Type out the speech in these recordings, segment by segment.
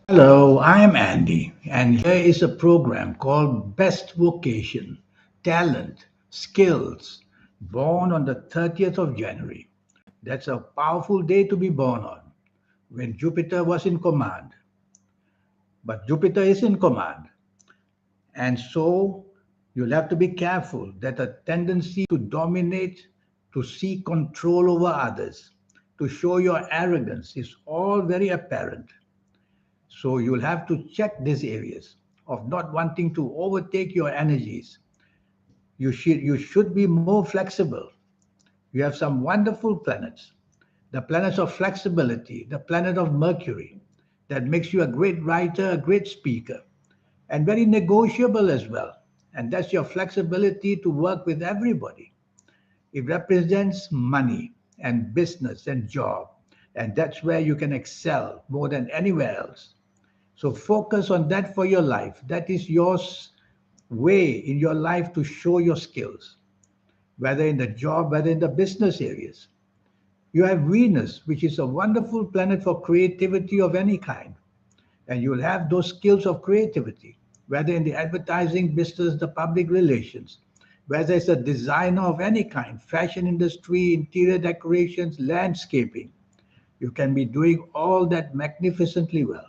Hello, I'm Andy, and here is a program called Best Vocation Talent, Skills, born on the 30th of January. That's a powerful day to be born on, when Jupiter was in command. But Jupiter is in command, and so you'll have to be careful that a tendency to dominate, to seek control over others, to show your arrogance is all very apparent. So you'll have to check these areas of not wanting to overtake your energies. You should be more flexible. You have some wonderful planets. The planets of flexibility, the planet of Mercury, that makes you a great writer, a great speaker, and very negotiable as well. And that's your flexibility to work with everybody. It represents money and business and job. And that's where you can excel more than anywhere else. So focus on that for your life. That is your way in your life to show your skills, whether in the job, whether in the business areas. You have Venus, which is a wonderful planet for creativity of any kind. And you'll have those skills of creativity, whether in the advertising business, the public relations, whether it's a designer of any kind, fashion industry, interior decorations, landscaping. You can be doing all that magnificently well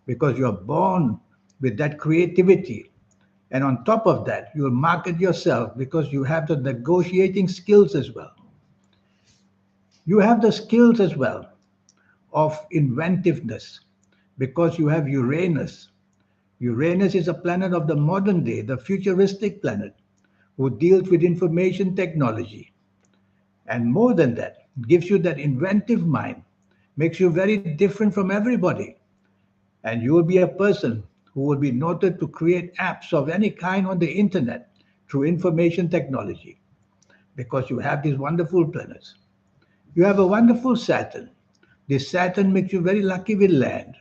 because you're born with that creativity. And on top of that, you'll market yourself because you have the negotiating skills as well. You have the skills as well of inventiveness because you have Uranus. Uranus is a planet of the modern day, the futuristic planet who deals with information technology. And more than that, gives you that inventive mind, makes you very different from everybody. And you will be a person who will be noted to create apps of any kind on the internet through information technology because you have these wonderful planets. You have a wonderful Saturn. This Saturn makes you very lucky with land.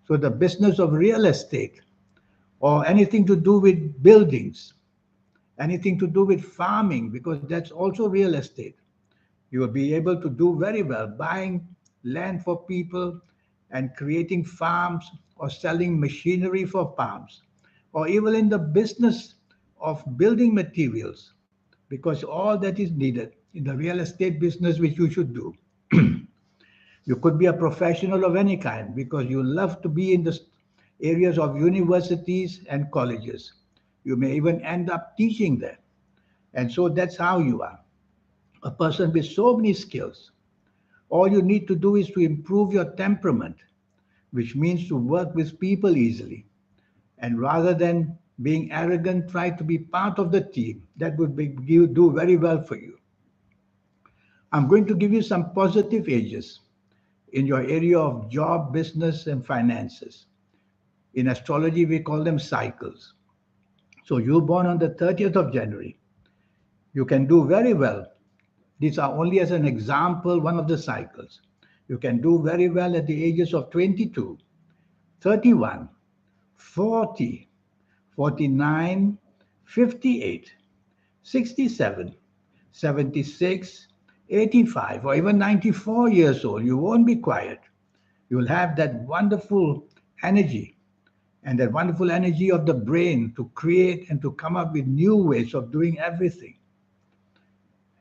So the business of real estate or anything to do with buildings, anything to do with farming, because that's also real estate. You will be able to do very well buying land for people and creating farms or selling machinery for farms or even in the business of building materials because all that is needed in the real estate business which you should do. You could be a professional of any kind because you love to be in the areas of universities and colleges. You may even end up teaching there. And so that's how you are, a person with so many skills. All you need to do is to improve your temperament, which means to work with people easily. And rather than being arrogant, try to be part of the team. That would do very well for you. I'm going to give you some positive ages in your area of job, business, and finances. In astrology, we call them cycles. So you're born on the 30th of January. You can do very well. These are only as an example, one of the cycles. You can do very well at the ages of 22, 31, 40, 49, 58, 67, 76, 85, or even 94 years old. You won't be quiet. You'll have that wonderful energy and that wonderful energy of the brain to create and to come up with new ways of doing everything.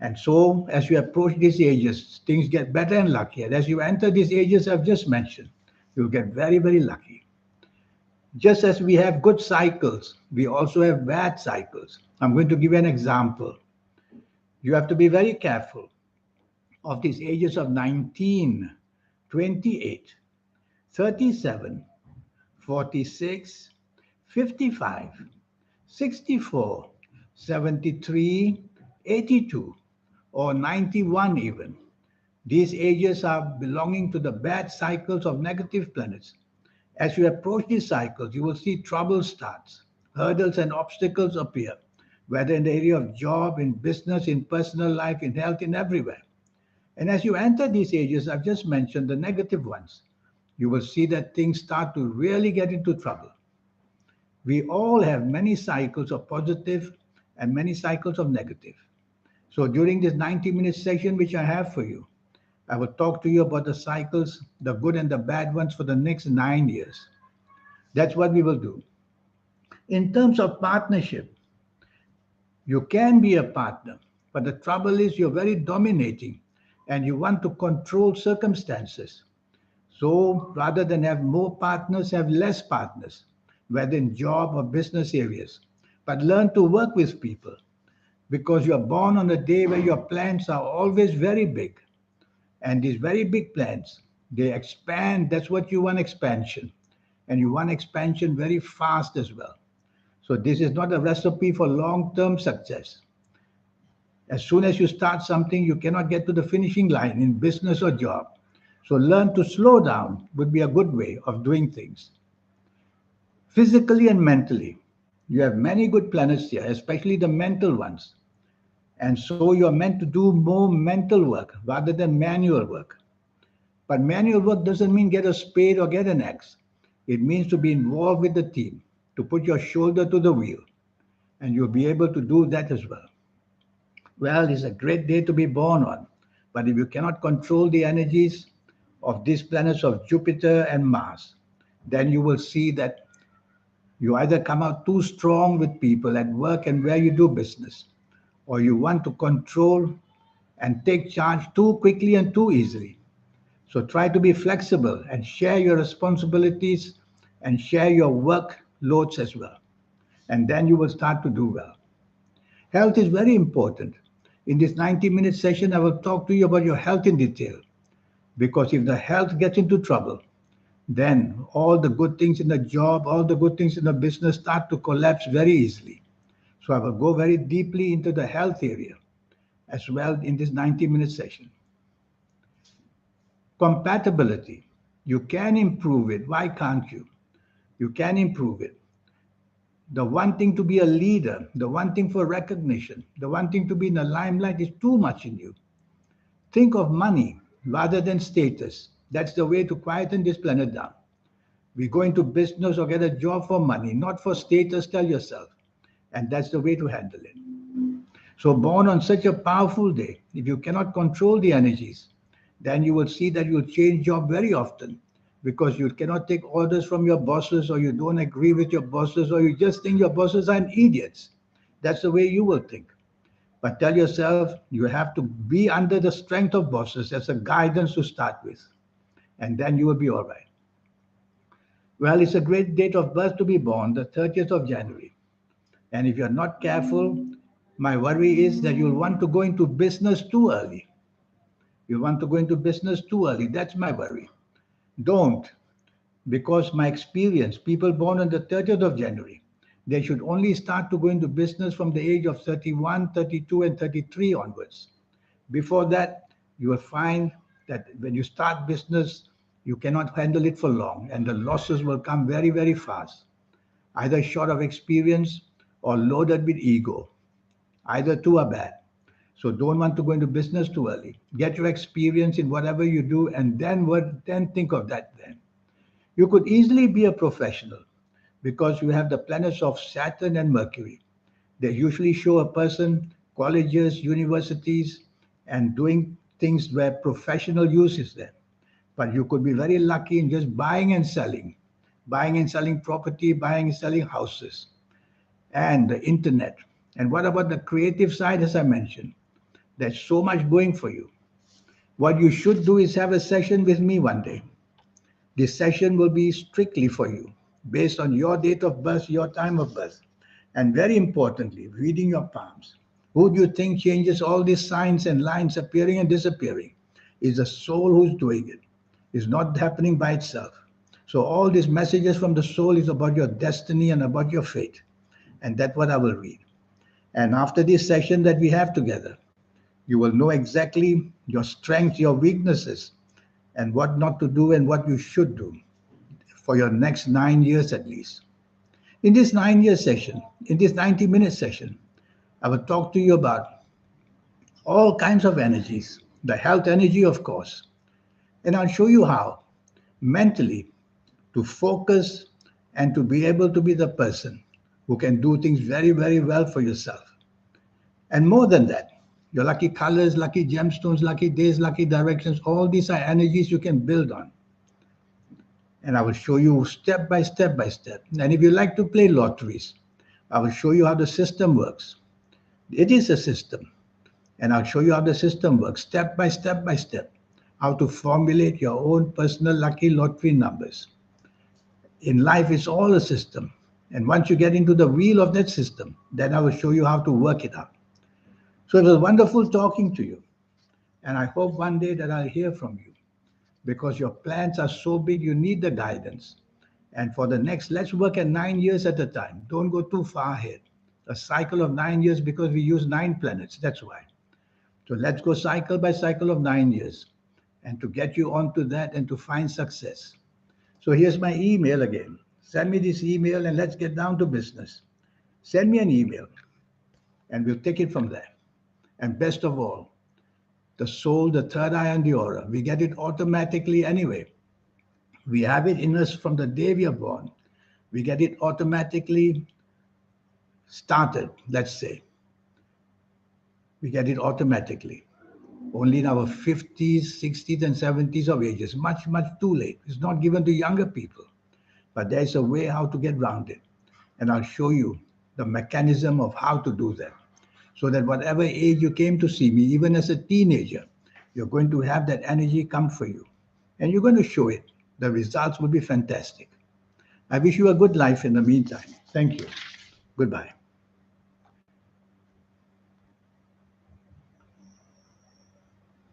And so, as you approach these ages, things get better and luckier. As you enter these ages I've just mentioned, you'll get very, very lucky. Just as we have good cycles, we also have bad cycles. I'm going to give you an example. You have to be very careful of these ages of 19, 28, 37, 46, 55, 64, 73, 82, or 91 even. These ages are belonging to the bad cycles of negative planets. As you approach these cycles, you will see trouble starts, hurdles and obstacles appear, whether in the area of job, in business, in personal life, in health, in everywhere. And as you enter these ages, I've just mentioned the negative ones, you will see that things start to really get into trouble. We all have many cycles of positive and many cycles of negative. So during this 90-minute session, which I have for you, I will talk to you about the cycles, the good and the bad ones for the next 9 years. That's what we will do. In terms of partnership, you can be a partner, but the trouble is you're very dominating and you want to control circumstances. So rather than have more partners, have less partners, whether in job or business areas. But learn to work with people because you are born on a day where your plans are always very big. And these very big plans, they expand. That's what you want, expansion. And you want expansion very fast as well. So this is not a recipe for long-term success. As soon as you start something, you cannot get to the finishing line in business or job. So learn to slow down would be a good way of doing things. Physically and mentally, you have many good planets here, especially the mental ones. And so you're meant to do more mental work rather than manual work. But manual work doesn't mean get a spade or get an axe. It means to be involved with the team, to put your shoulder to the wheel, and you'll be able to do that as well. Well, it's a great day to be born on. But if you cannot control the energies of these planets of Jupiter and Mars, then you will see that you either come out too strong with people at work and where you do business, or you want to control and take charge too quickly and too easily. So try to be flexible and share your responsibilities and share your work loads as well. And then you will start to do well. Health is very important. In this 90-minute session, I will talk to you about your health in detail. Because if the health gets into trouble, then all the good things in the job, all the good things in the business start to collapse very easily. So I will go very deeply into the health area as well in this 90-minute session. Compatibility. You can improve it. Why can't you? You can improve it. The one thing to be a leader, the one thing for recognition, the one thing to be in the limelight is too much in you. Think of money rather than status. That's the way to quieten this planet down. We go into business or get a job for money, not for status, tell yourself. And that's the way to handle it. So, born on such a powerful day, if you cannot control the energies, then you will see that you'll change job very often because you cannot take orders from your bosses or you don't agree with your bosses or you just think your bosses are idiots. That's the way you will think. But tell yourself you have to be under the strength of bosses as a guidance to start with. And then you will be all right. Well, it's a great date of birth to be born, the 30th of January. And if you're not careful, my worry is that you'll want to go into business too early. You want to go into business too early. That's my worry. Don't, because my experience, people born on the 30th of January, they should only start to go into business from the age of 31, 32, and 33 onwards. Before that, you will find that when you start business, you cannot handle it for long, and the losses will come very, very fast, either short of experience or loaded with ego. Either two are bad. So don't want to go into business too early. Get your experience in whatever you do, and then think of that then. You could easily be a professional because you have the planets of Saturn and Mercury. They usually show a person colleges, universities, and doing things where professional use is there. But you could be very lucky in just buying and selling property, buying and selling houses, and the internet. And what about the creative side, as I mentioned? There's so much going for you. What you should do is have a session with me one day. This session will be strictly for you, based on your date of birth, your time of birth. And very importantly, reading your palms. Who do you think changes all these signs and lines appearing and disappearing? Is the soul who's doing it. It's not happening by itself. So all these messages from the soul is about your destiny and about your fate. And that's what I will read. And after this session that we have together, you will know exactly your strengths, your weaknesses, and what not to do and what you should do for your next 9 years at least. In this 9 year session, in this 90-minute session, I will talk to you about all kinds of energies, the health energy, of course, and I'll show you how mentally to focus and to be able to be the person who can do things very, very well for yourself. And more than that, your lucky colors, lucky gemstones, lucky days, lucky directions, all these are energies you can build on. And I will show you step by step by step. And if you like to play lotteries, I will show you how the system works. It is a system. And I'll show you how the system works step by step by step. How to formulate your own personal lucky lottery numbers. In life, it's all a system. And once you get into the wheel of that system, then I will show you how to work it out. So it was wonderful talking to you. And I hope one day that I'll hear from you because your plans are so big, you need the guidance. And for the next, let's work at 9 years at a time. Don't go too far ahead. A cycle of 9 years because we use 9 planets. That's why. So let's go cycle by cycle of 9 years and to get you onto that and to find success. So here's my email again. Send me this email and let's get down to business. Send me an email and we'll take it from there. And best of all, the soul, the third eye, and the aura, we get it automatically anyway. We have it in us from the day we are born. We get it automatically started, let's say. We get it automatically. Only in our 50s, 60s, and 70s of ages. Much, much too late. It's not given to younger people. But there's a way how to get around it. And I'll show you the mechanism of how to do that. So that whatever age you came to see me, even as a teenager, you're going to have that energy come for you. And you're going to show it. The results will be fantastic. I wish you a good life in the meantime. Thank you. Goodbye.